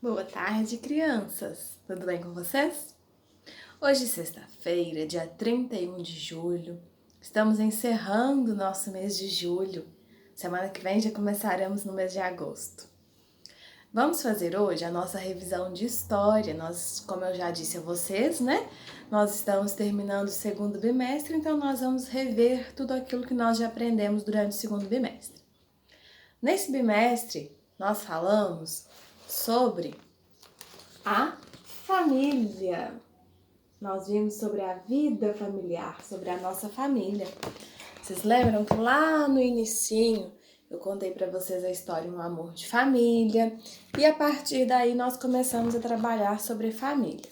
Boa tarde, crianças! Tudo bem com vocês? Hoje, sexta-feira, dia 31 de julho, estamos encerrando o nosso mês de julho. Semana que vem já começaremos no mês de agosto. Vamos fazer hoje a nossa revisão de história. Como eu já disse a vocês, né? Nós estamos terminando o segundo bimestre, então nós vamos rever tudo aquilo que nós já aprendemos durante o segundo bimestre. Nesse bimestre, nós falamos sobre a família. Nós vimos sobre a vida familiar, sobre a nossa família. Vocês lembram que lá no inicinho eu contei para vocês a história Um Amor de Família e a partir daí nós começamos a trabalhar sobre família.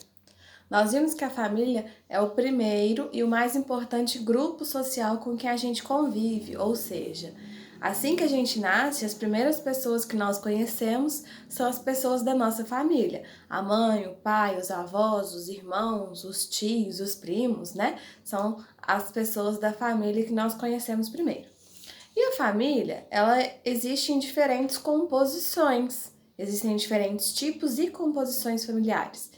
Nós vimos que a família é o primeiro e o mais importante grupo social com que a gente convive, ou seja, assim que a gente nasce, as primeiras pessoas que nós conhecemos são as pessoas da nossa família. A mãe, o pai, os avós, os irmãos, os tios, os primos, né? São as pessoas da família que nós conhecemos primeiro. E a família, ela existe em diferentes composições. Existem diferentes tipos e composições familiares.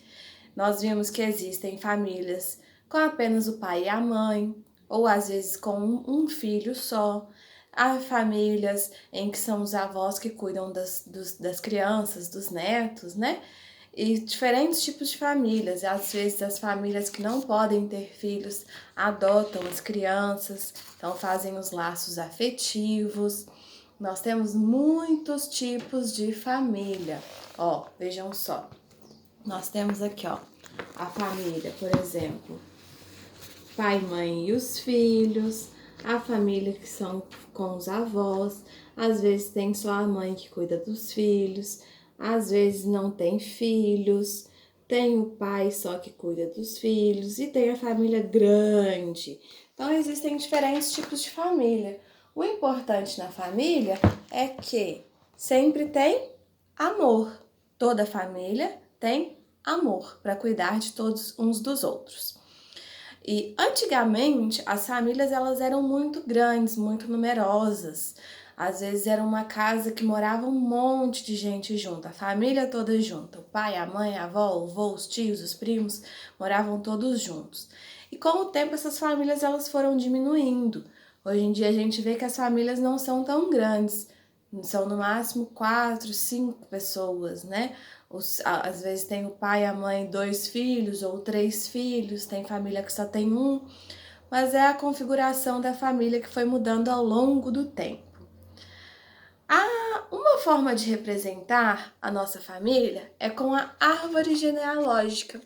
Nós vimos que existem famílias com apenas o pai e a mãe, ou às vezes com um filho só. Há famílias em que são os avós que cuidam das crianças, dos netos, né? E diferentes tipos de famílias. E às vezes as famílias que não podem ter filhos adotam as crianças, então fazem os laços afetivos. Nós temos muitos tipos de família. Ó, vejam só. Nós temos aqui, ó, a família, por exemplo, pai, mãe e os filhos, a família que são com os avós, às vezes tem só a mãe que cuida dos filhos, às vezes não tem filhos, tem o pai só que cuida dos filhos e tem a família grande. Então existem diferentes tipos de família. O importante na família é que sempre tem amor. Toda família tem amor para cuidar de todos uns dos outros. E antigamente as famílias elas eram muito grandes, muito numerosas. Às vezes era uma casa que morava um monte de gente junto, a família toda junta. O pai, a mãe, a avó, o avô, os tios, os primos moravam todos juntos. E com o tempo essas famílias elas foram diminuindo. Hoje em dia a gente vê que as famílias não são tão grandes. São no máximo 4, 5 pessoas, né? Às vezes tem o pai, a mãe, 2 filhos ou 3 filhos, tem família que só tem um, mas é a configuração da família que foi mudando ao longo do tempo. Uma forma de representar a nossa família é com a árvore genealógica.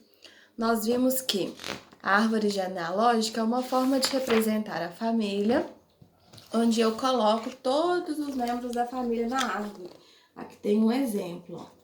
Nós vimos que a árvore genealógica é uma forma de representar a família, onde eu coloco todos os membros da família na árvore. Aqui tem um exemplo, ó.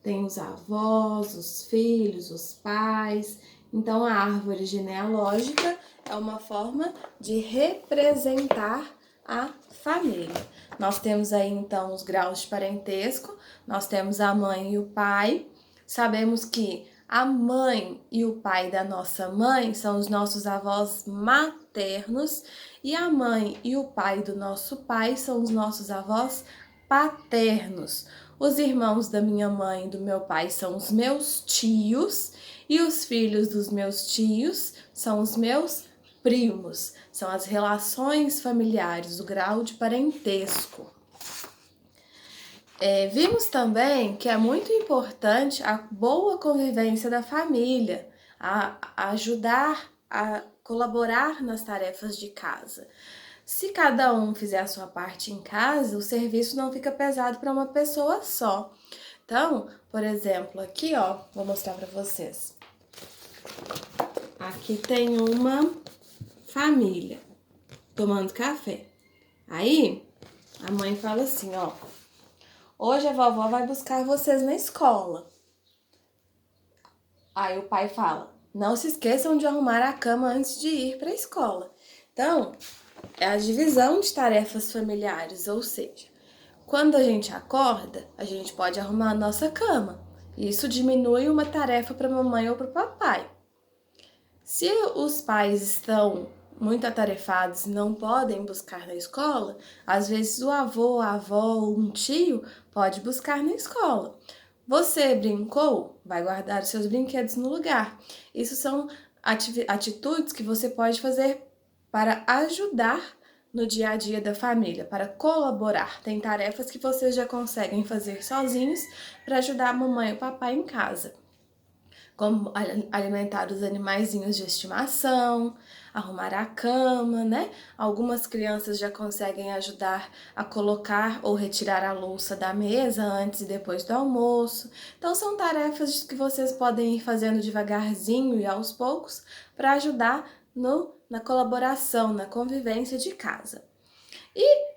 Tem os avós, os filhos, os pais. Então, a árvore genealógica é uma forma de representar a família. Nós temos aí, então, os graus de parentesco. Nós temos a mãe e o pai. Sabemos que a mãe e o pai da nossa mãe são os nossos avós maternos e a mãe e o pai do nosso pai são os nossos avós paternos. Os irmãos da minha mãe e do meu pai são os meus tios e os filhos dos meus tios são os meus primos. São as relações familiares, o grau de parentesco. Vimos também que é muito importante a boa convivência da família, a ajudar a colaborar nas tarefas de casa. Se cada um fizer a sua parte em casa, o serviço não fica pesado para uma pessoa só. Então, por exemplo, aqui ó, vou mostrar para vocês. Aqui tem uma família tomando café. Aí, a mãe fala assim, ó: hoje a vovó vai buscar vocês na escola. Aí o pai fala: não se esqueçam de arrumar a cama antes de ir para a escola. Então, é a divisão de tarefas familiares, ou seja, quando a gente acorda, a gente pode arrumar a nossa cama. Isso diminui uma tarefa para a mamãe ou para o papai. Se os pais estão muito atarefados e não podem buscar na escola, às vezes o avô, a avó ou um tio pode buscar na escola. Você brincou? Vai guardar os seus brinquedos no lugar. Isso são atitudes que você pode fazer para ajudar no dia a dia da família, para colaborar. Tem tarefas que vocês já conseguem fazer sozinhos para ajudar a mamãe e o papai em casa, como alimentar os animaizinhos de estimação, arrumar a cama, né? Algumas crianças já conseguem ajudar a colocar ou retirar a louça da mesa antes e depois do almoço. Então são tarefas que vocês podem ir fazendo devagarzinho e aos poucos para ajudar na colaboração, na convivência de casa. E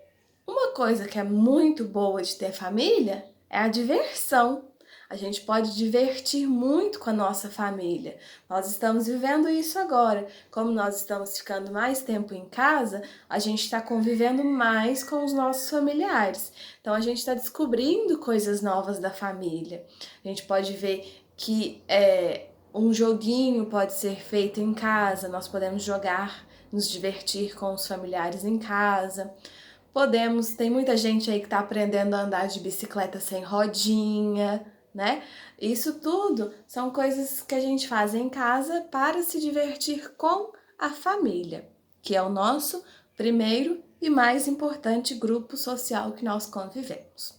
uma coisa que é muito boa de ter família é a diversão. A gente pode divertir muito com a nossa família. Nós estamos vivendo isso agora. Como nós estamos ficando mais tempo em casa, a gente está convivendo mais com os nossos familiares. Então a gente está descobrindo coisas novas da família. A gente pode ver que um joguinho pode ser feito em casa, nós podemos jogar, nos divertir com os familiares em casa. Tem muita gente aí que está aprendendo a andar de bicicleta sem rodinha, né? Isso tudo são coisas que a gente faz em casa para se divertir com a família, que é o nosso primeiro e mais importante grupo social que nós convivemos.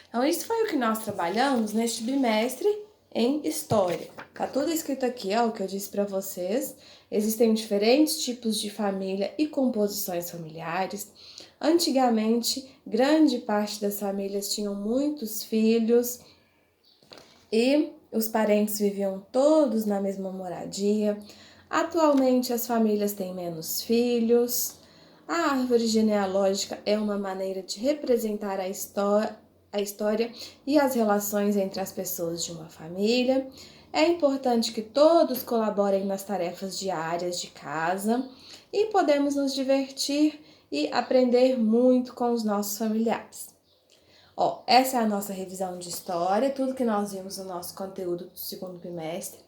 Então, isso foi o que nós trabalhamos neste bimestre em História. Tá tudo escrito aqui, ó, o que eu disse para vocês. Existem diferentes tipos de família e composições familiares. Antigamente, grande parte das famílias tinham muitos filhos e os parentes viviam todos na mesma moradia. Atualmente, as famílias têm menos filhos. A árvore genealógica é uma maneira de representar a história e as relações entre as pessoas de uma família. É importante que todos colaborem nas tarefas diárias de casa e podemos nos divertir e aprender muito com os nossos familiares. Ó, essa é a nossa revisão de história, tudo que nós vimos no nosso conteúdo do segundo bimestre.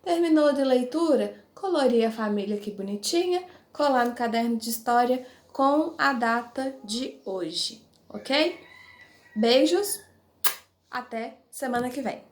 Terminou de leitura? Colorir a família aqui bonitinha, colar no caderno de história com a data de hoje, ok? Beijos, até semana que vem.